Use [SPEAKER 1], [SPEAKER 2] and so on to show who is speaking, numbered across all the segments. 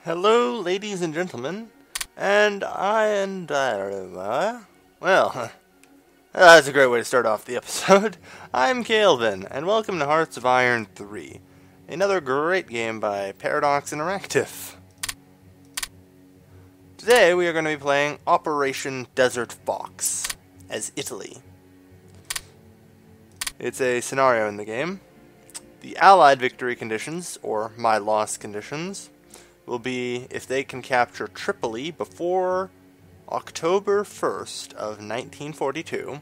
[SPEAKER 1] Hello, ladies and gentlemen, well, that's a great way to start off the episode. I'm Calvin, and welcome to Hearts of Iron 3, another great game by Paradox Interactive. Today we are going to be playing Operation Desert Fox as Italy. It's a scenario in the game. The Allied victory conditions, or my loss conditions, will be if they can capture Tripoli before October 1st of 1942,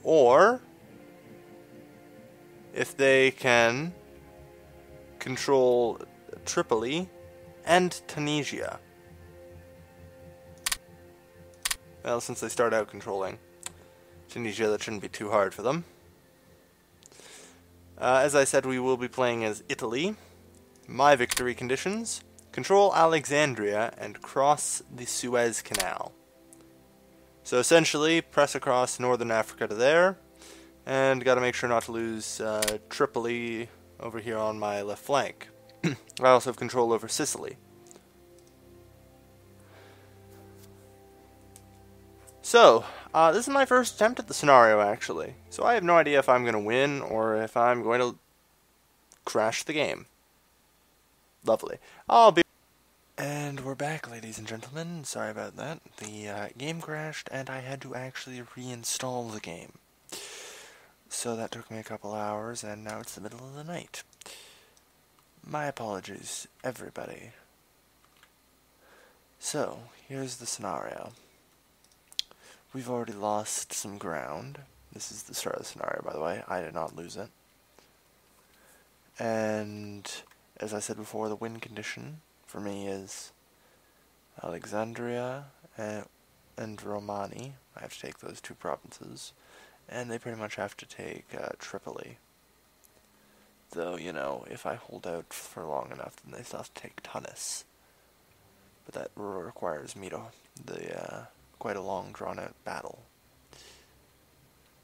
[SPEAKER 1] or if they can control Tripoli and Tunisia. Well, since they start out controlling Tunisia, that shouldn't be too hard for them. As I said, we will be playing as Italy. My victory conditions: control Alexandria and cross the Suez Canal. So essentially, press across northern Africa to there, and gotta make sure not to lose Tripoli over here on my left flank. I also have control over Sicily. So, this is my first attempt at the scenario, actually. So I have no idea if I'm going to win or if I'm going to crash the game. Lovely. And we're back, ladies and gentlemen. Sorry about that. The game crashed, and I had to actually reinstall the game. So that took me a couple hours, and now it's the middle of the night. My apologies, everybody. So, here's the scenario. We've already lost some ground. This is the start of the scenario, by the way. I did not lose it. And as I said before, the win condition for me is Alexandria and Romani. I have to take those two provinces. And they pretty much have to take Tripoli. Though, you know, if I hold out for long enough, then they still have to take Tunis. But that requires me to quite a long, drawn-out battle.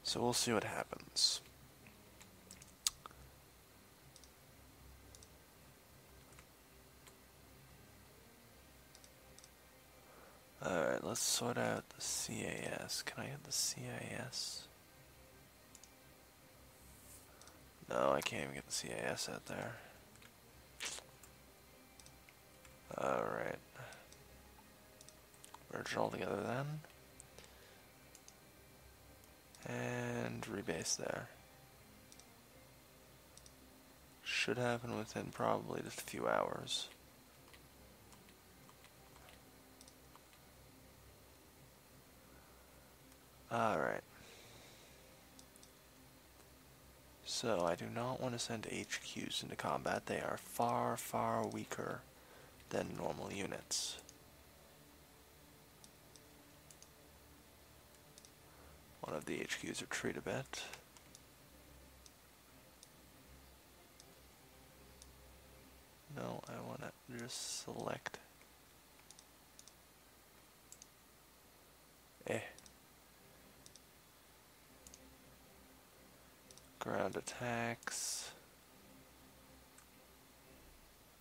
[SPEAKER 1] So we'll see what happens. Alright, let's sort out the CAS. Can I get the CAS? No, I can't even get the CAS out there. Alright. Merge it all together then. And rebase there. Should happen within probably just a few hours. Alright. So, I do not want to send HQs into combat. They are far, far weaker than normal units. One of the HQs retreat a bit. No, I want to just select. Ground attacks.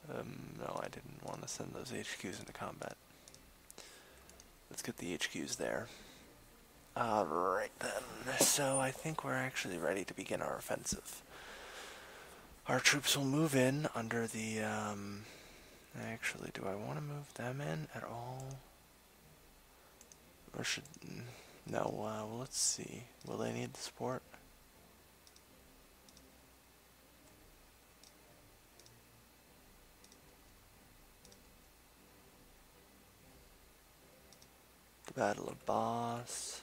[SPEAKER 1] No, I didn't want to send those HQs into combat. Let's get the HQs there. Alright then, so I think we're actually ready to begin our offensive. Our troops will move in under the, actually, do I want to move them in at all? Or should, no, well, let's see. Will they need the support? The Battle of Boss.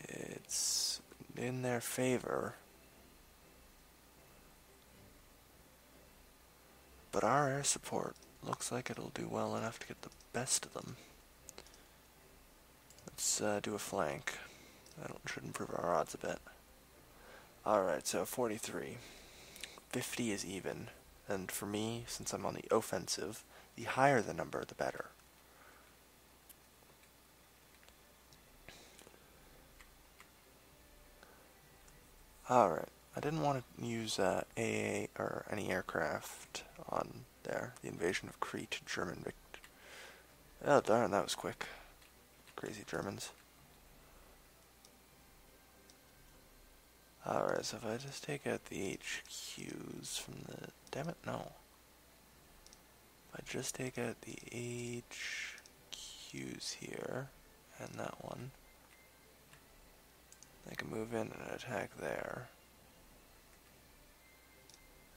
[SPEAKER 1] It's in their favor. But our air support looks like it'll do well enough to get the best of them. Let's do a flank. That should improve our odds a bit. Alright, so 43. 50 is even. And for me, since I'm on the offensive, the higher the number, the better. Alright, I didn't want to use AA or any aircraft on there. The invasion of Crete, German victory. Oh darn, that was quick. Crazy Germans. Alright, so if I just take out the HQs from the... Damn it, no. If I just take out the HQs here, and that one, I can move in and attack there.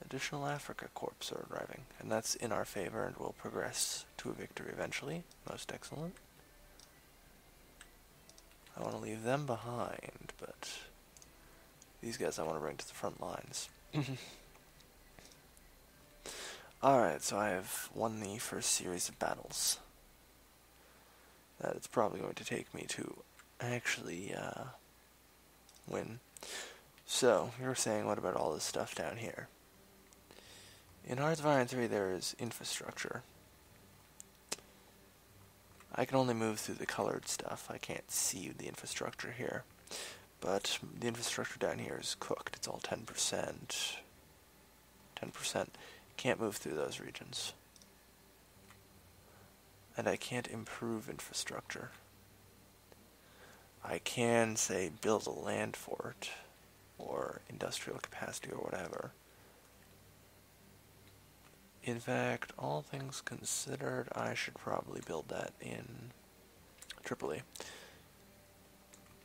[SPEAKER 1] Additional Africa corps are arriving, and that's in our favor and will progress to a victory eventually. Most excellent. I want to leave them behind, but these guys I want to bring to the front lines. Alright, so I have won the first series of battles. That it's probably going to take me to actually win. So, you were saying, what about all this stuff down here? In Hearts of Iron 3 there is infrastructure. I can only move through the colored stuff. I can't see the infrastructure here. But the infrastructure down here is cooked. It's all 10%. 10%. Can't move through those regions. And I can't improve infrastructure. I can, say, build a land fort, or industrial capacity, or whatever. In fact, all things considered, I should probably build that in Tripoli.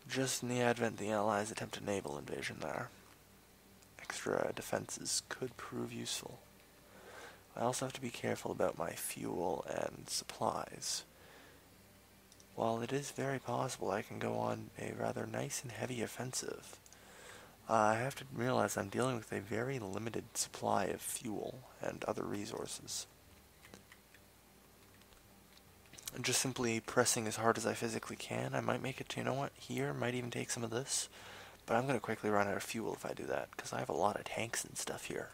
[SPEAKER 1] Just in the advent the Allies attempt a naval invasion there. Extra defenses could prove useful. I also have to be careful about my fuel and supplies. While it is very possible I can go on a rather nice and heavy offensive, I have to realize I'm dealing with a very limited supply of fuel and other resources. And just simply pressing as hard as I physically can, I might make it to, you know what, here, might even take some of this, but I'm going to quickly run out of fuel if I do that, because I have a lot of tanks and stuff here.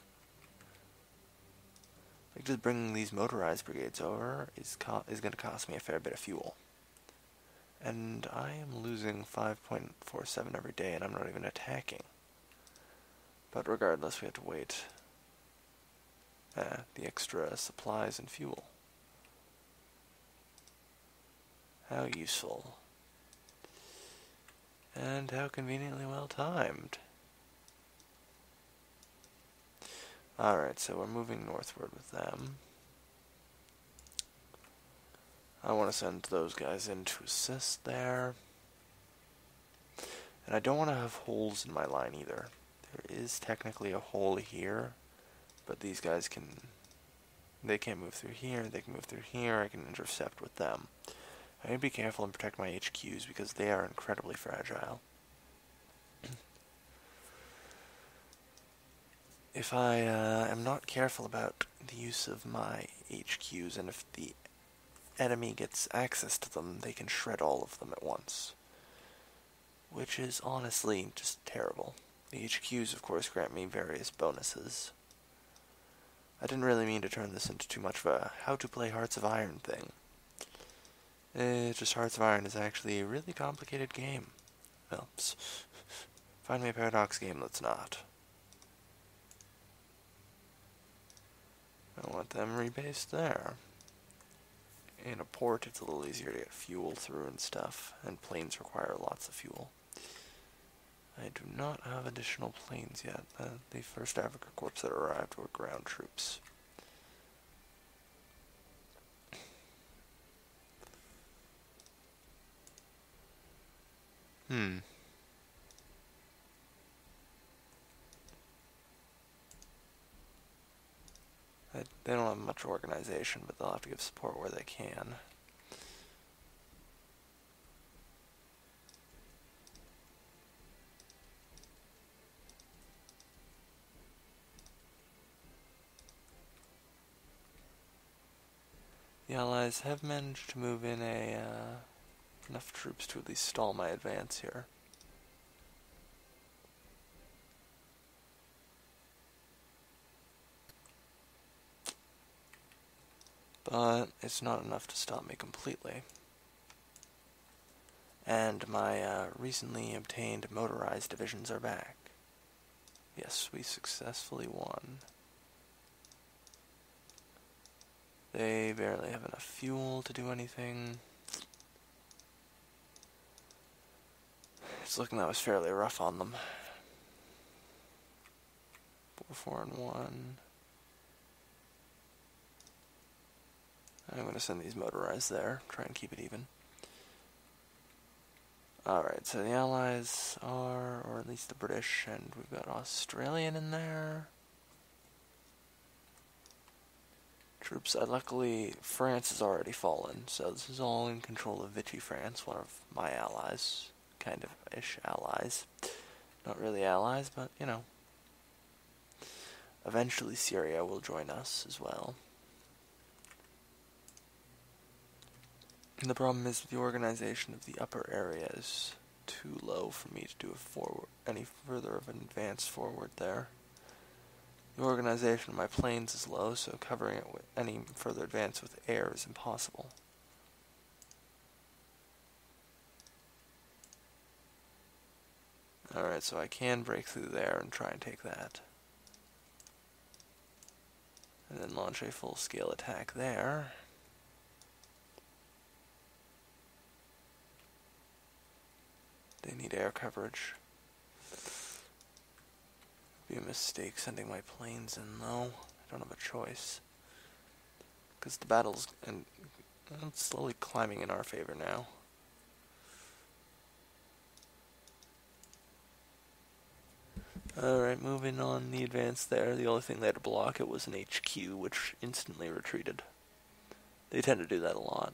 [SPEAKER 1] Like, just bringing these motorized brigades over is going to cost me a fair bit of fuel. And I am losing 5.47 every day, and I'm not even attacking. But regardless, we have to wait. The extra supplies and fuel. How useful. And how conveniently well timed. Alright, so we're moving northward with them. I want to send those guys in to assist there. And I don't want to have holes in my line either. There is technically a hole here, but these guys they can't move through here, they can move through here, I can intercept with them. I need to be careful and protect my HQs because they are incredibly fragile. If I am not careful about the use of my HQs, and if the enemy gets access to them, they can shred all of them at once. Which is honestly just terrible. The HQs, of course, grant me various bonuses. I didn't really mean to turn this into too much of a how to play Hearts of Iron thing. Just Hearts of Iron is actually a really complicated game. Well, find me a Paradox game that's not. I want them rebased there. In a port, it's a little easier to get fuel through and stuff, and planes require lots of fuel. I do not have additional planes yet. The first Africa Corps that arrived were ground troops. They don't have much organization, but they'll have to give support where they can. The Allies have managed to move in enough troops to at least stall my advance here. But it's not enough to stop me completely. And my recently obtained motorized divisions are back. Yes, we successfully won. They barely have enough fuel to do anything. It's looking that was fairly rough on them. 4-4-1. I'm going to send these motorized there, try and keep it even. Alright, so the Allies are, or at least the British, and we've got Australian in there. Troops, luckily France has already fallen, so this is all in control of Vichy France, one of my allies. Kind of-ish allies. Not really allies, but, you know. Eventually Syria will join us as well. And the problem is the organization of the upper area is too low for me to do any further of an advance forward there. The organization of my planes is low, so covering it with any further advance with air is impossible. Alright, so I can break through there and try and take that. And then launch a full-scale attack there. They need air coverage. Be a mistake sending my planes in, though. I don't have a choice. Because the battle's slowly climbing in our favor now. Alright, moving on the advance there. The only thing they had to block it was an HQ, which instantly retreated. They tend to do that a lot.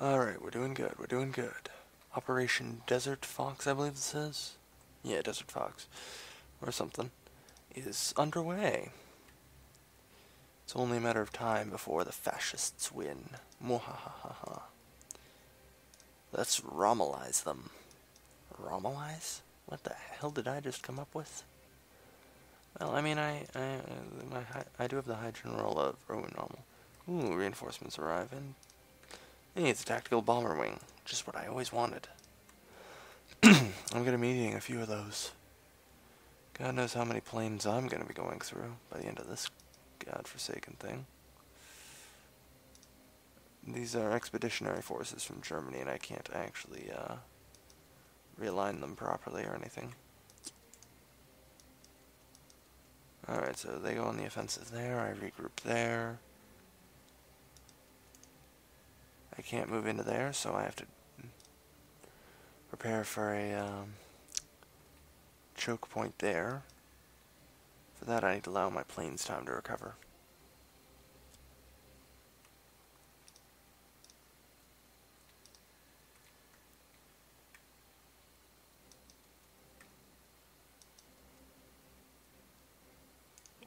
[SPEAKER 1] Alright, we're doing good, we're doing good. Operation Desert Fox, I believe this is? Yeah, Desert Fox. Or something. Is underway. It's only a matter of time before the fascists win. Mwahahaha. Let's Rommelize them. Rommelize? What the hell did I just come up with? Well, I mean, I do have the High General of Roman Rommel. Ooh, reinforcements arriving. Hey, it's a tactical bomber wing. Just what I always wanted. I'm going to be needing a few of those. God knows how many planes I'm going to be going through by the end of this godforsaken thing. These are expeditionary forces from Germany, and I can't actually realign them properly or anything. Alright, so they go on the offensive there, I regroup there. I can't move into there, so I have to prepare for a choke point there. For that I need to allow my planes time to recover.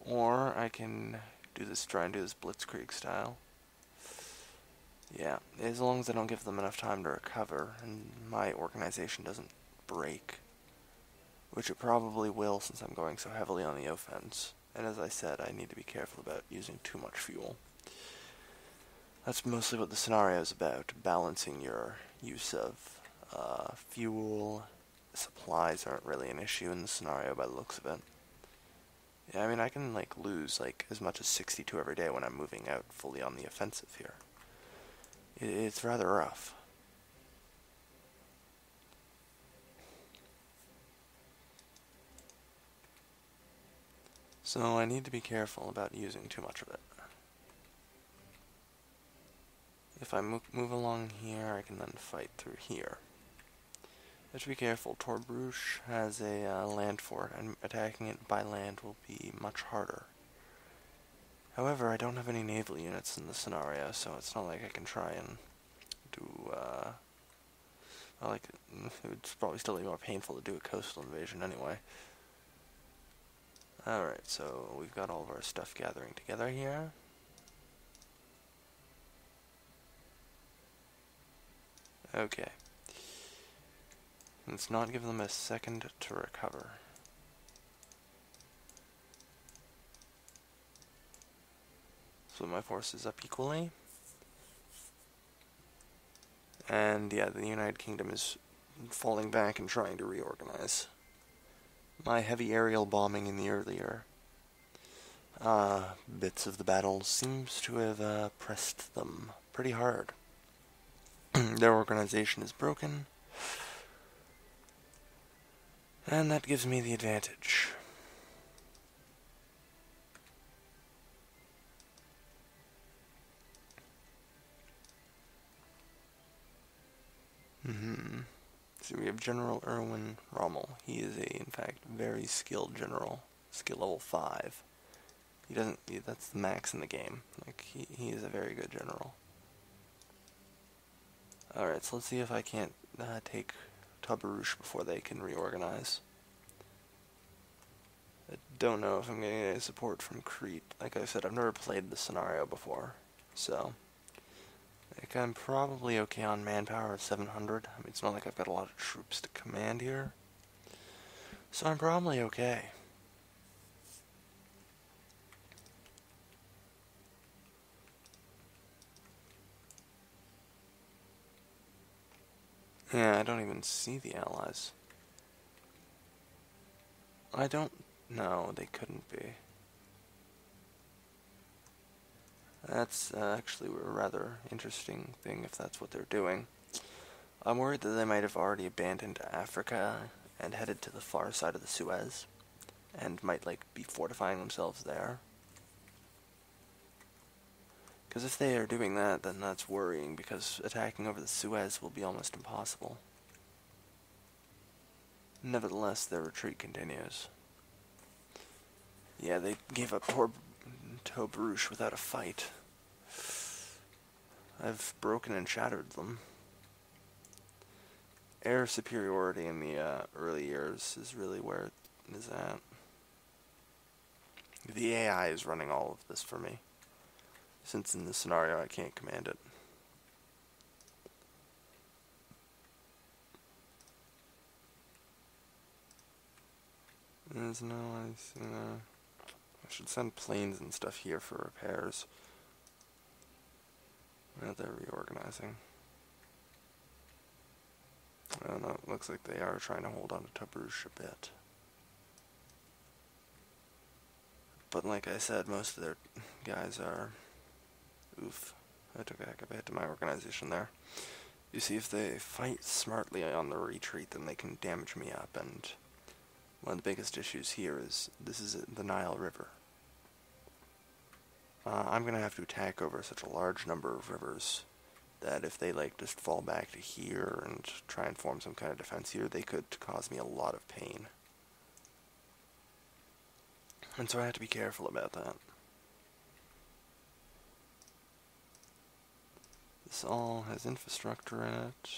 [SPEAKER 1] Or I can try and do this blitzkrieg style. Yeah, as long as I don't give them enough time to recover and my organization doesn't break. Which it probably will since I'm going so heavily on the offense. And as I said, I need to be careful about using too much fuel. That's mostly what the scenario is about, balancing your use of fuel. Supplies aren't really an issue in the scenario by the looks of it. Yeah, I mean, I can lose as much as 62 every day when I'm moving out fully on the offensive here. It's rather rough. So I need to be careful about using too much of it. If I move along here, I can then fight through here. I have to be careful. Torbruch has a land fort, and attacking it by land will be much harder. However, I don't have any naval units in the scenario, so it's not like I can try and do, it would probably still be more painful to do a coastal invasion anyway. Alright, so we've got all of our stuff gathering together here. Okay. Let's not give them a second to recover. Split my forces up equally. And yeah, the United Kingdom is falling back and trying to reorganize. My heavy aerial bombing in the earlier Bits of the battle seems to have pressed them pretty hard. Their organization is broken, and that gives me the advantage. So we have General Erwin Rommel. He is in fact, very skilled general. Skill level 5. That's the max in the game. Like, he is a very good general. Alright, so let's see if I can't take Tabarush before they can reorganize. I don't know if I'm getting any support from Crete. Like I said, I've never played the scenario before, so like, I'm probably okay on manpower of 700. I mean, it's not like I've got a lot of troops to command here, so I'm probably okay. Yeah, I don't even see the allies. I don't know, they couldn't be. That's actually a rather interesting thing if that's what they're doing. I'm worried that they might have already abandoned Africa and headed to the far side of the Suez, and might, like, be fortifying themselves there. Because if they are doing that, then that's worrying, because attacking over the Suez will be almost impossible. Nevertheless, their retreat continues. Yeah, they gave up Tobruk without a fight. I've broken and shattered them. Air superiority in the early years is really where it is at. The AI is running all of this for me, since in this scenario I can't command it. There's no, I should send planes and stuff here for repairs. Well, they're reorganizing. I don't know, it looks like they are trying to hold on to Tabriz a bit. But like I said, most of their guys are... Oof. I took a heck of a hit to my organization there. You see, if they fight smartly on the retreat, then they can damage me up, and one of the biggest issues here is this is the Nile River. I'm going to have to attack over such a large number of rivers that if they, like, just fall back to here and try and form some kind of defense here, they could cause me a lot of pain. And so I have to be careful about that. This all has infrastructure in it.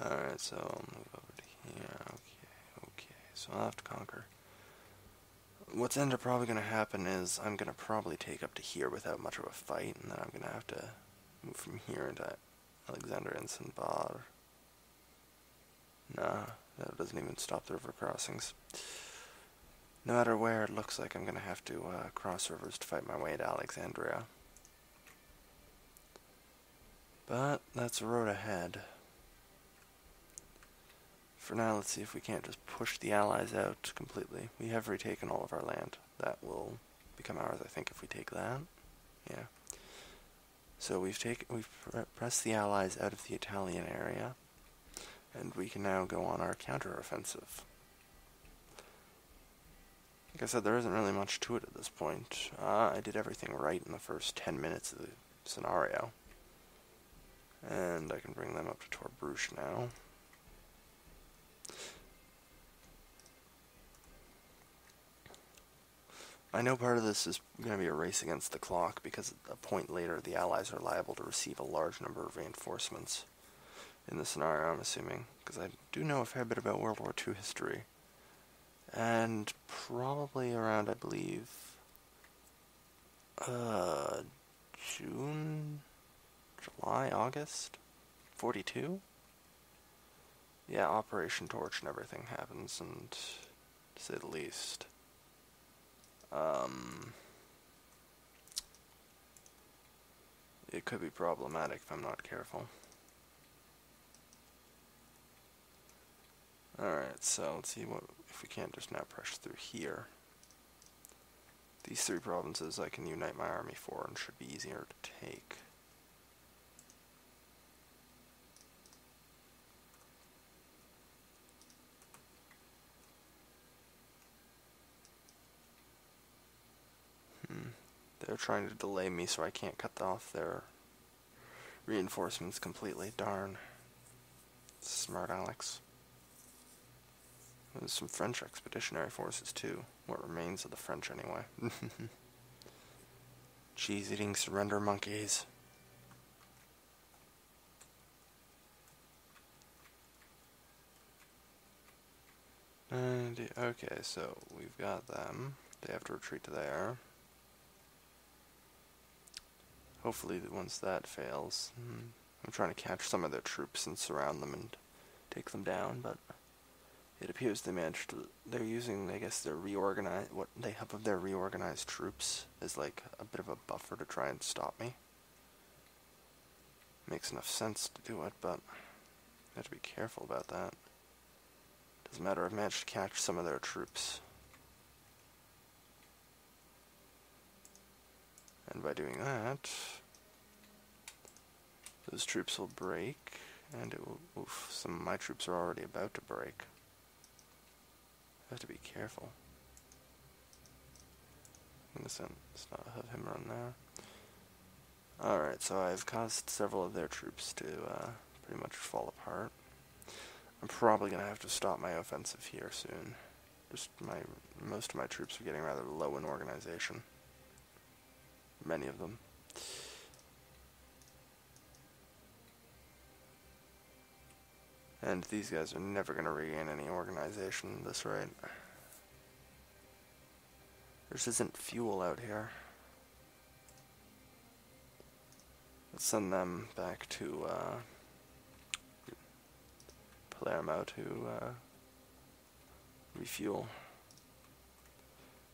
[SPEAKER 1] Alright, so I'll move over to here. Okay. So I'll have to conquer. What's ended up probably going to happen is I'm going to probably take up to here without much of a fight, and then I'm going to have to move from here into Alexandria and Sinbad. Nah, that doesn't even stop the river crossings. No matter where, it looks like I'm going to have to cross rivers to fight my way to Alexandria. But that's a road ahead. For now, let's see if we can't just push the Allies out completely. We have retaken all of our land. That will become ours, I think, if we take that. Yeah. So we've pressed the Allies out of the Italian area, and we can now go on our counter-offensive. Like I said, there isn't really much to it at this point. I did everything right in the first 10 minutes of the scenario. And I can bring them up to Torbruch now. I know part of this is going to be a race against the clock, because at a point later the Allies are liable to receive a large number of reinforcements in the scenario, I'm assuming, because I do know a fair bit about World War II history. And probably around, I believe, June, July, August, 42? Yeah, Operation Torch and everything happens, and to say the least. It could be problematic if I'm not careful. Alright, so let's see what if we can't just now press through here. These 3 provinces I can unite my army for and should be easier to take. They're trying to delay me so I can't cut off their reinforcements completely. Darn. Smart Alex. There's some French expeditionary forces too. What remains of the French anyway. Cheese-eating surrender monkeys. And, okay, so we've got them. They have to retreat to there. Hopefully once that fails, I'm trying to catch some of their troops and surround them and take them down, but it appears they managed to, they're using, I guess, their reorganized, what they have of their reorganized troops as like a bit of a buffer to try and stop me. Makes enough sense to do it, but I have to be careful about that. Doesn't matter, I've managed to catch some of their troops. And by doing that, those troops will break, and it will, oof, some of my troops are already about to break. I have to be careful. I'm gonna have him run there. Alright, so I've caused several of their troops to pretty much fall apart. I'm probably gonna have to stop my offensive here soon. Just most of my troops are getting rather low in organization. Many of them. And these guys are never going to regain any organization at this rate. There just isn't fuel out here. Let's send them back to Palermo to refuel.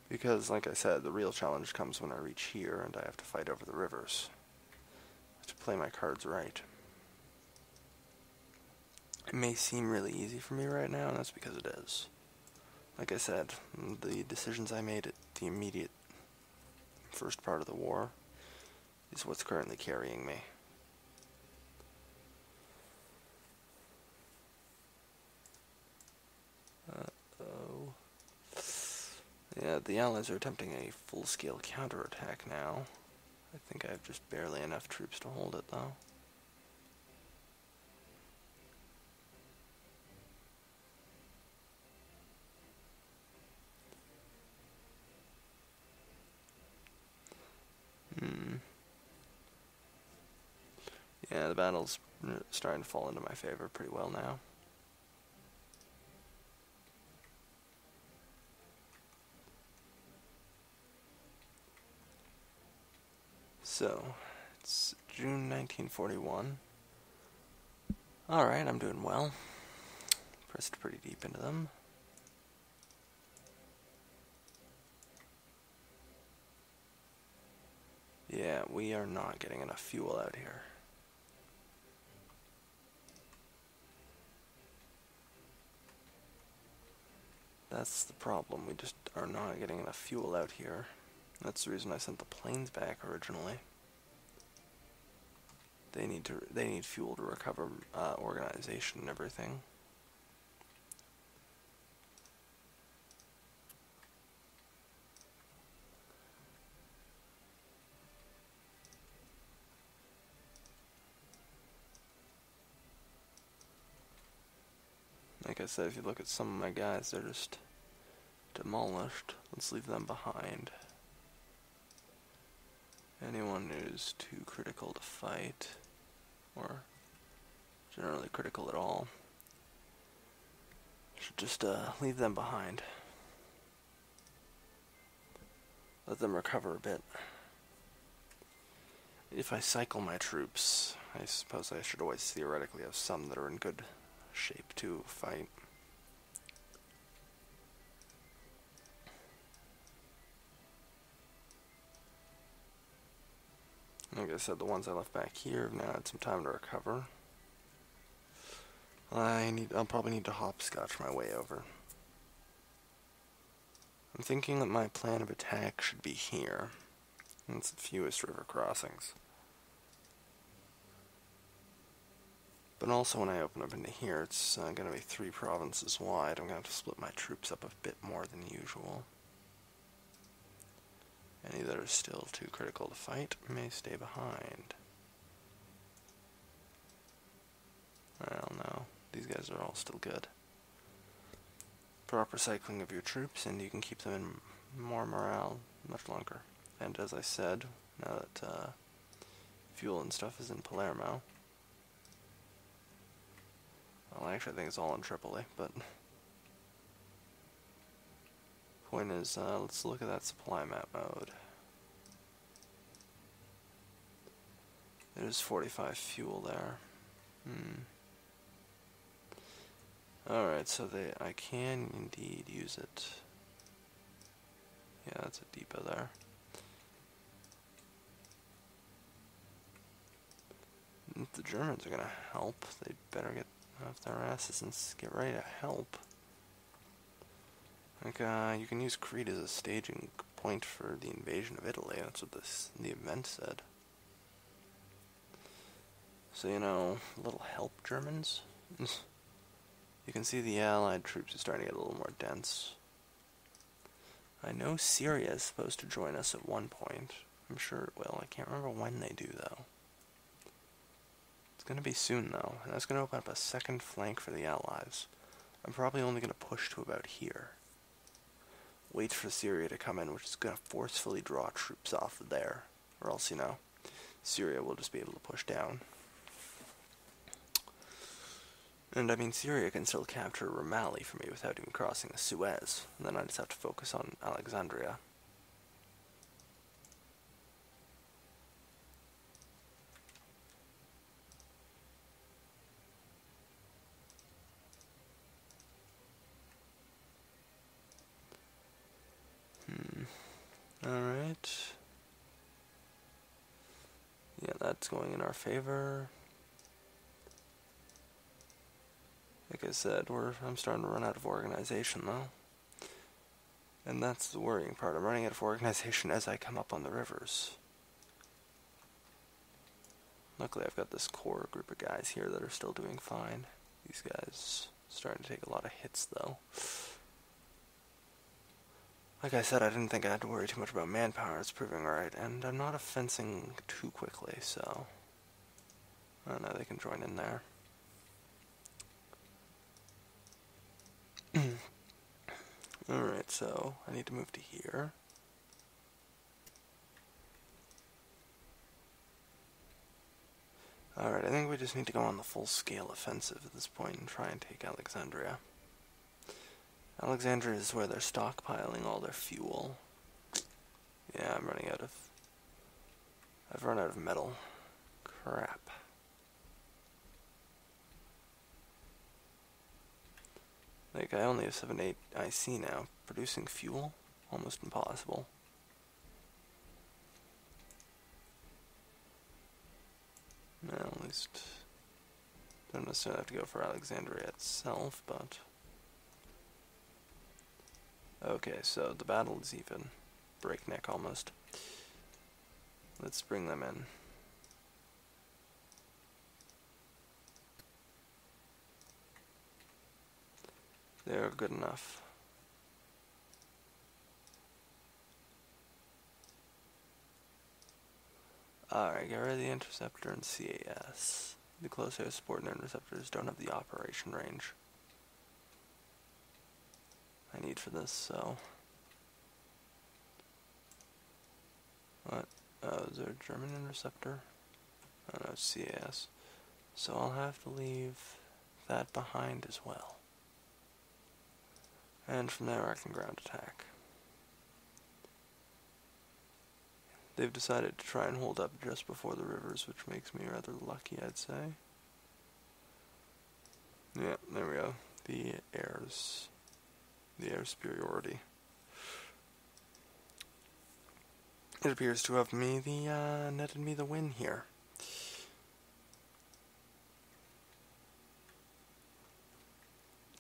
[SPEAKER 1] Because, like I said, the real challenge comes when I reach here and I have to fight over the rivers. I have to play my cards right. It may seem really easy for me right now, and that's because it is. Like I said, the decisions I made at the immediate first part of the war is what's currently carrying me. Uh-oh. Yeah, the Allies are attempting a full-scale counterattack now. I think I have just barely enough troops to hold it, though. Yeah, the battle's starting to fall into my favor pretty well now. So, it's June 1941. Alright, I'm doing well. Pressed pretty deep into them. Yeah, we are not getting enough fuel out here. That's the problem, we just are not getting enough fuel out here. That's the reason I sent the planes back originally. They need fuel to recover organization and everything. Like I said, if you look at some of my guys, they're just demolished. Let's leave them behind. Anyone who's too critical to fight, or generally critical at all, should just leave them behind. Let them recover a bit. If I cycle my troops, I suppose I should always theoretically have some that are in good shape to fight. Like I said, the ones I left back here have now had some time to recover. I'll probably need to hopscotch my way over. I'm thinking that my plan of attack should be here. It's the fewest river crossings. But also when I open up into here, it's going to be 3 provinces wide. I'm going to have to split my troops up a bit more than usual. Any that are still too critical to fight may stay behind. Well, no. These guys are all still good. Proper cycling of your troops, and you can keep them in more morale much longer. And as I said, now that fuel and stuff is in Palermo, well, actually I think it's all in Tripoli, but point is, let's look at that supply map mode. There's 45 fuel there. Alright, so I can indeed use it. Yeah, that's a depot there. If the Germans are gonna help, they'd better get off their asses and get ready to help. Like, you can use Crete as a staging point for the invasion of Italy. That's what the event said. So, you know, a little help, Germans. You can see the Allied troops are starting to get a little more dense. I know Syria is supposed to join us at one point. I'm sure it will. I can't remember when they do, though. It's going to be soon, though, and that's going to open up a second flank for the Allies. I'm probably only going to push to about here. Wait for Syria to come in, which is going to forcefully draw troops off of there. Or else, you know, Syria will just be able to push down. And I mean, Syria can still capture Rommelize for me without even crossing the Suez. And then I just have to focus on Alexandria. Alright. Yeah, that's going in our favor. Like I said, I'm starting to run out of organization, though. And that's the worrying part. I'm running out of organization as I come up on the rivers. Luckily, I've got this core group of guys here that are still doing fine. These guys starting to take a lot of hits, though. Like I said, I didn't think I had to worry too much about manpower. It's proving right. And I'm not offensing too quickly, so... I don't know, they can join in there. Alright, so I need to move to here. Alright, I think we just need to go on the full-scale offensive at this point and try and take Alexandria. Alexandria is where they're stockpiling all their fuel. Yeah, I've run out of metal. Crap. Like, I only have 7-8 IC now. Producing fuel? Almost impossible. Well, at least... don't necessarily have to go for Alexandria itself, but... Okay, so the battle is even. Breakneck, almost. Let's bring them in. They're good enough. Alright, get rid of the interceptor and CAS. The close air support and interceptors don't have the operation range I need for this, so... What? Oh, is there a German interceptor? Oh no, it's CAS. So I'll have to leave that behind as well. And from there I can ground attack. They've decided to try and hold up just before the rivers, which makes me rather lucky, I'd say. Yeah, there we go. The air superiority. It appears to have netted me the win here.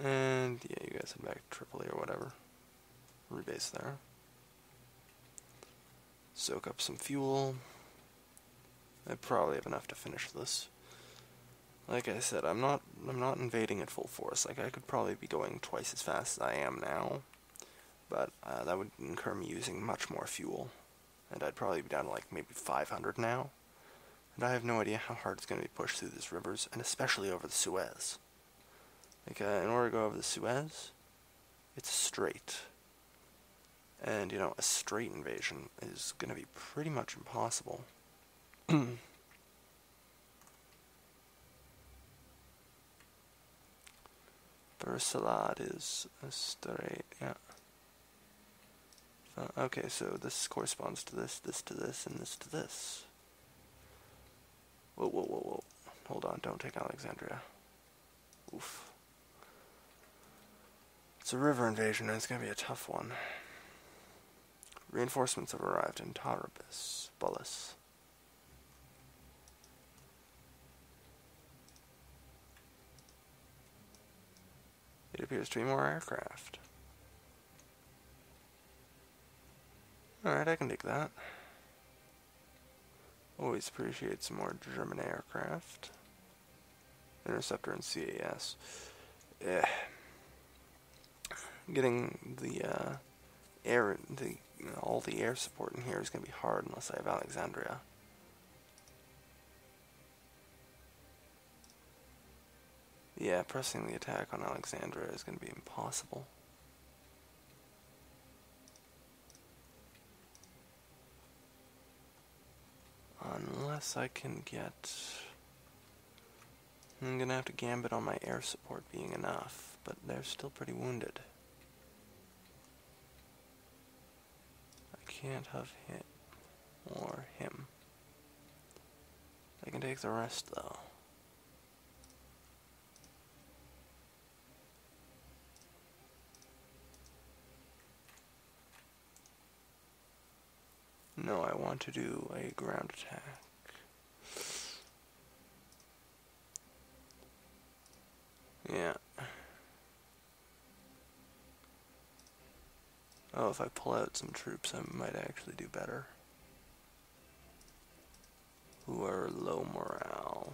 [SPEAKER 1] And yeah, you guys head back to Tripoli or whatever. Rebase there. Soak up some fuel. I probably have enough to finish this. Like I said, I'm not invading at full force. Like, I could probably be going twice as fast as I am now, but that would incur me using much more fuel, and I'd probably be down to like maybe 500 now. And I have no idea how hard it's going to be pushed through these rivers, and especially over the Suez. Like, in order to go over the Suez, it's a strait. And, you know, a straight invasion is going to be pretty much impossible. Bursalad is a straight, yeah. Okay, so this corresponds to this, this to this, and this to this. Whoa, whoa, whoa, whoa. Hold on, don't take Alexandria. Oof. It's a river invasion, and it's going to be a tough one. Reinforcements have arrived in Tarabis, Bullis. It appears to be more aircraft. Alright, I can dig that. Always appreciate some more German aircraft. Interceptor and CAS. Getting the all the air support in here is going to be hard unless I have Alexandria. Yeah, pressing the attack on Alexandria is going to be impossible. Unless I can get... I'm going to have to gambit on my air support being enough, but they're still pretty wounded. I can't have him or him. I can take the rest, though. No, I want to do a ground attack. Yeah. Oh, if I pull out some troops, I might actually do better. Who are low morale.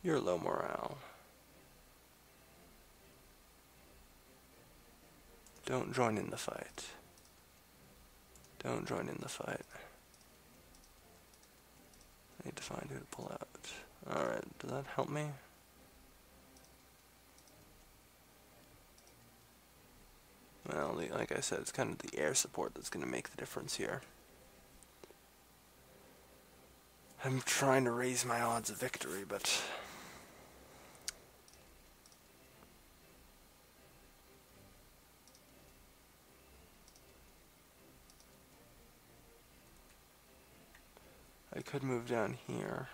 [SPEAKER 1] You're low morale. Don't join in the fight. Don't join in the fight. I need to find who to pull out. Alright, does that help me? Well, like I said, it's kind of the air support that's going to make the difference here. I'm trying to raise my odds of victory, but... I could move down here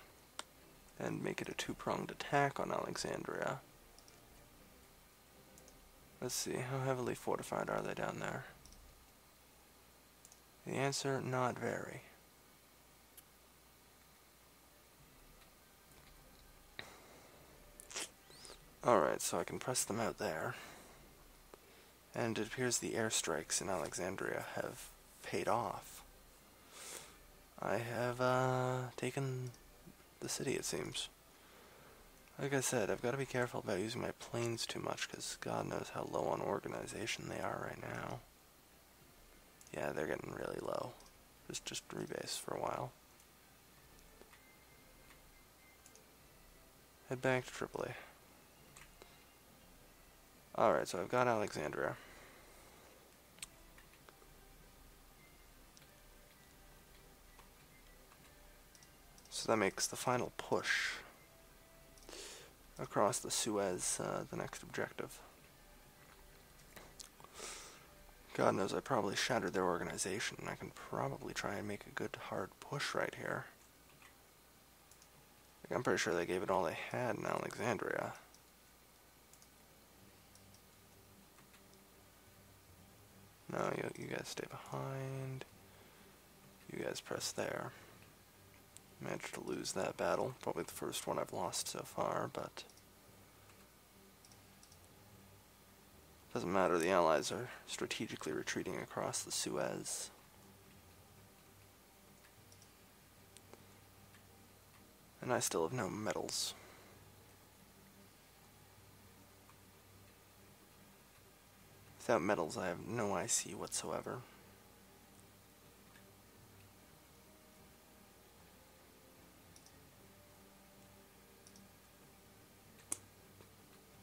[SPEAKER 1] and make it a two-pronged attack on Alexandria. Let's see, how heavily fortified are they down there? The answer, not very. Alright, so I can press them out there. And it appears the airstrikes in Alexandria have paid off. I have taken the city, it seems. Like I said, I've got to be careful about using my planes too much, because God knows how low on organization they are right now. Yeah, they're getting really low. Just rebase for a while. Head back to Tripoli. Alright, so I've got Alexandria. So that makes the final push across the Suez the next objective. God knows I probably shattered their organization. I can probably try and make a good hard push right here. Like, I'm pretty sure they gave it all they had in Alexandria. No, you guys stay behind. You guys press there. Managed to lose that battle. Probably the first one I've lost so far, but... Doesn't matter, the Allies are strategically retreating across the Suez. And I still have no medals. Without medals, I have no IC whatsoever.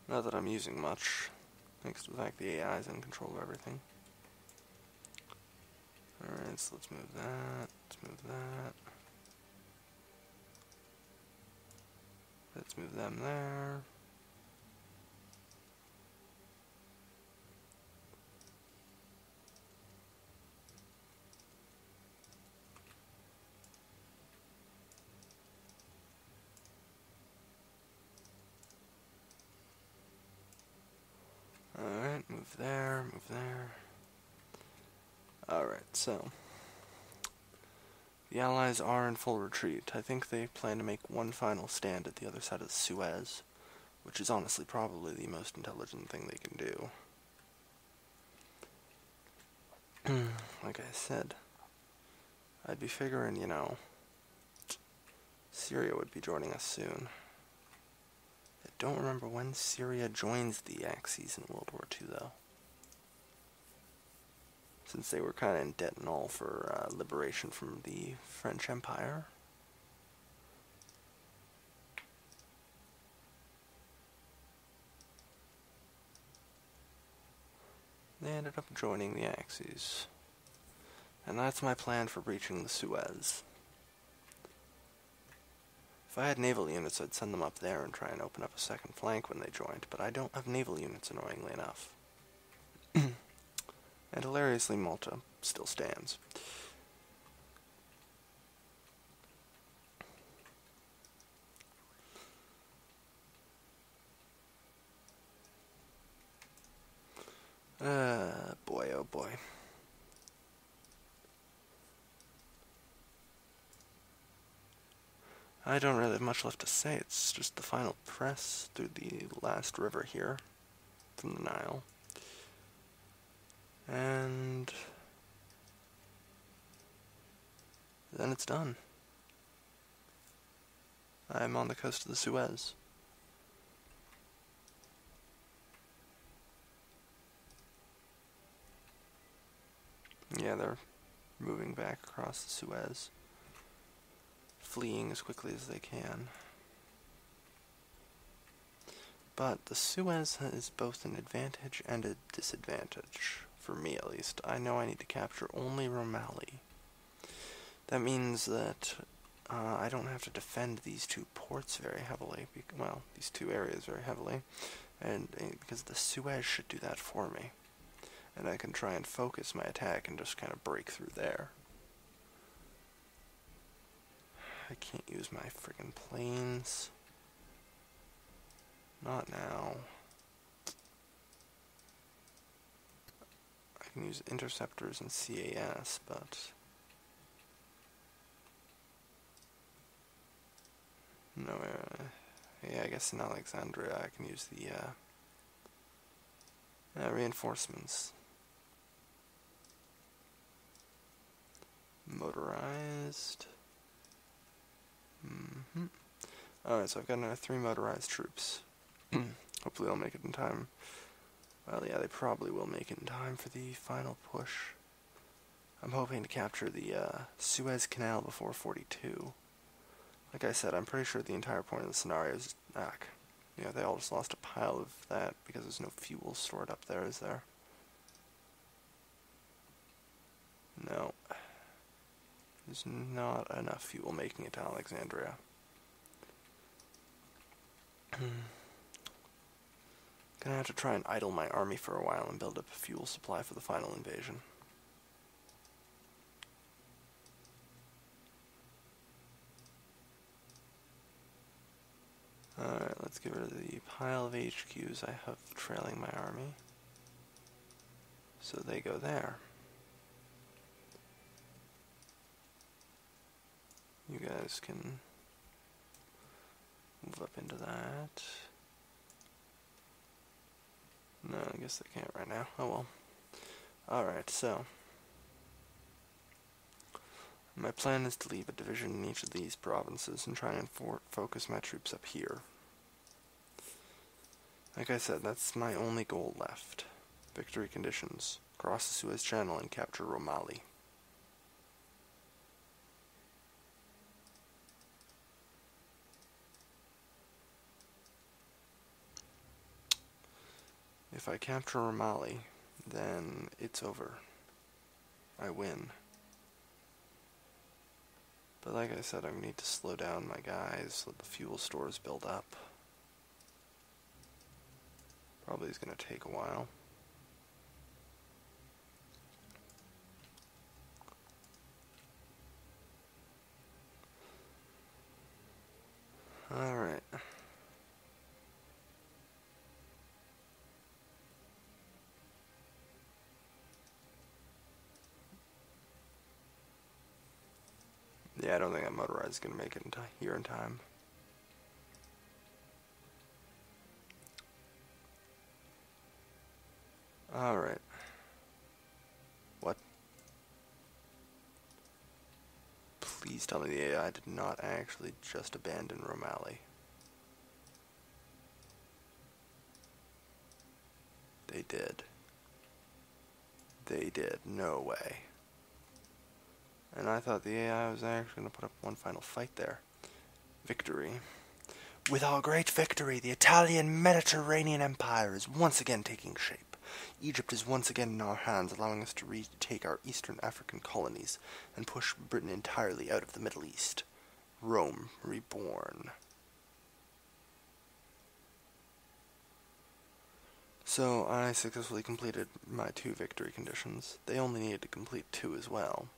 [SPEAKER 1] Not that I'm using much, thanks to the fact the AI is in control of everything. Alright, so let's move that, let's move that. Let's move them there. Alright, move there, move there. Alright, so the Allies are in full retreat. I think they plan to make one final stand at the other side of the Suez, which is honestly probably the most intelligent thing they can do. Like I said, I'd be figuring, you know, Syria would be joining us soon. I don't remember when Syria joins the Axis in World War II, though. Since they were kind of in debt and all for liberation from the French Empire. They ended up joining the Axis. And that's my plan for breaching the Suez. If I had naval units, I'd send them up there and try and open up a second flank when they joined, but I don't have naval units, annoyingly enough. And hilariously, Malta still stands. Boy, oh boy. I don't really have much left to say. It's just the final press through the last river here from the Nile. And then it's done. I'm on the coast of the Suez. Yeah, they're moving back across the Suez, fleeing as quickly as they can. But the Suez is both an advantage and a disadvantage, for me at least. I know I need to capture only Rommelize. That means that I don't have to defend these two ports very heavily, well, these two areas very heavily, and because the Suez should do that for me. And I can try and focus my attack and just kind of break through there. I can't use my friggin' planes. Not now. I can use interceptors and CAS, but no, yeah, I guess in Alexandria I can use the reinforcements. Motorized. Alright, so I've got another 3 motorized troops. Hopefully they'll make it in time. Well, yeah, they probably will make it in time for the final push. I'm hoping to capture the Suez Canal before 42. Like I said, I'm pretty sure the entire point of the scenario is yeah, they all just lost a pile of that because there's no fuel stored up there, is there? No. There's not enough fuel making it to Alexandria. Gonna have to try and idle my army for a while and build up a fuel supply for the final invasion. Alright, let's get rid of the pile of HQs I have trailing my army. So they go there. You guys can move up into that. No, I guess they can't right now. Oh well. Alright, so my plan is to leave a division in each of these provinces and try and focus my troops up here. Like I said, that's my only goal left. Victory conditions. Cross the Suez Channel and capture Rommelize. If I capture Rommelize, then it's over. I win. But like I said, I need to slow down my guys, let the fuel stores build up. Probably is going to take a while. Alright. Yeah, I don't think that motorized is going to make it here in time. Alright. What? Please tell me the AI did not actually just abandon Rommelize. They did. They did. No way. And I thought the AI was actually going to put up one final fight there. Victory. With our great victory, the Italian Mediterranean Empire is once again taking shape. Egypt is once again in our hands, allowing us to retake our eastern African colonies and push Britain entirely out of the Middle East. Rome reborn. So I successfully completed my 2 victory conditions. They only needed to complete 2 as well.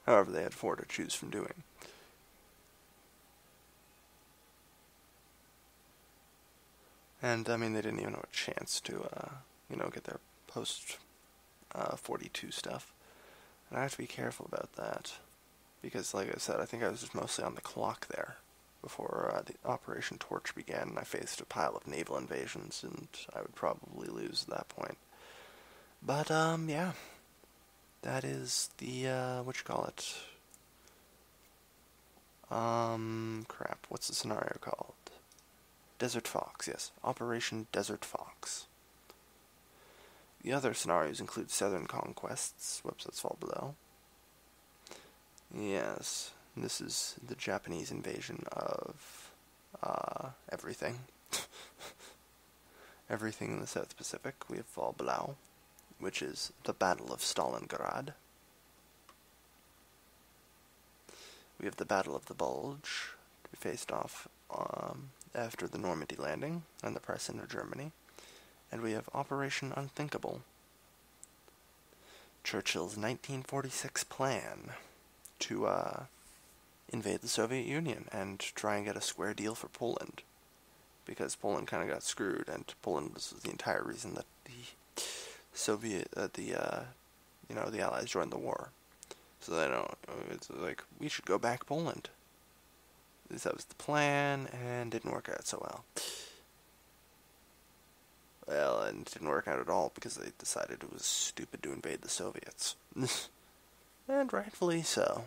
[SPEAKER 1] However, they had 4 to choose from doing. And, I mean, they didn't even have a chance to, get their post-42 stuff. And I have to be careful about that. Because, like I said, I think I was just mostly on the clock there before the Operation Torch began, and I faced a pile of naval invasions, and I would probably lose at that point. But, yeah. That is the, crap, what's the scenario called? Desert Fox, yes. Operation Desert Fox. The other scenarios include Southern Conquests. Whoops, that's fall below. Yes, this is the Japanese invasion of, everything. Everything in the South Pacific. We have fall below, which is the Battle of Stalingrad. We have the Battle of the Bulge, to be faced off after the Normandy landing and the press into Germany. And we have Operation Unthinkable, Churchill's 1946 plan to invade the Soviet Union and try and get a square deal for Poland, because Poland kind of got screwed, and Poland was the entire reason that the Soviet, the Allies joined the war. So they don't. It's like, we should go back Poland. At least that was the plan, and didn't work out so well. Well, and it didn't work out at all because they decided it was stupid to invade the Soviets. And rightfully so.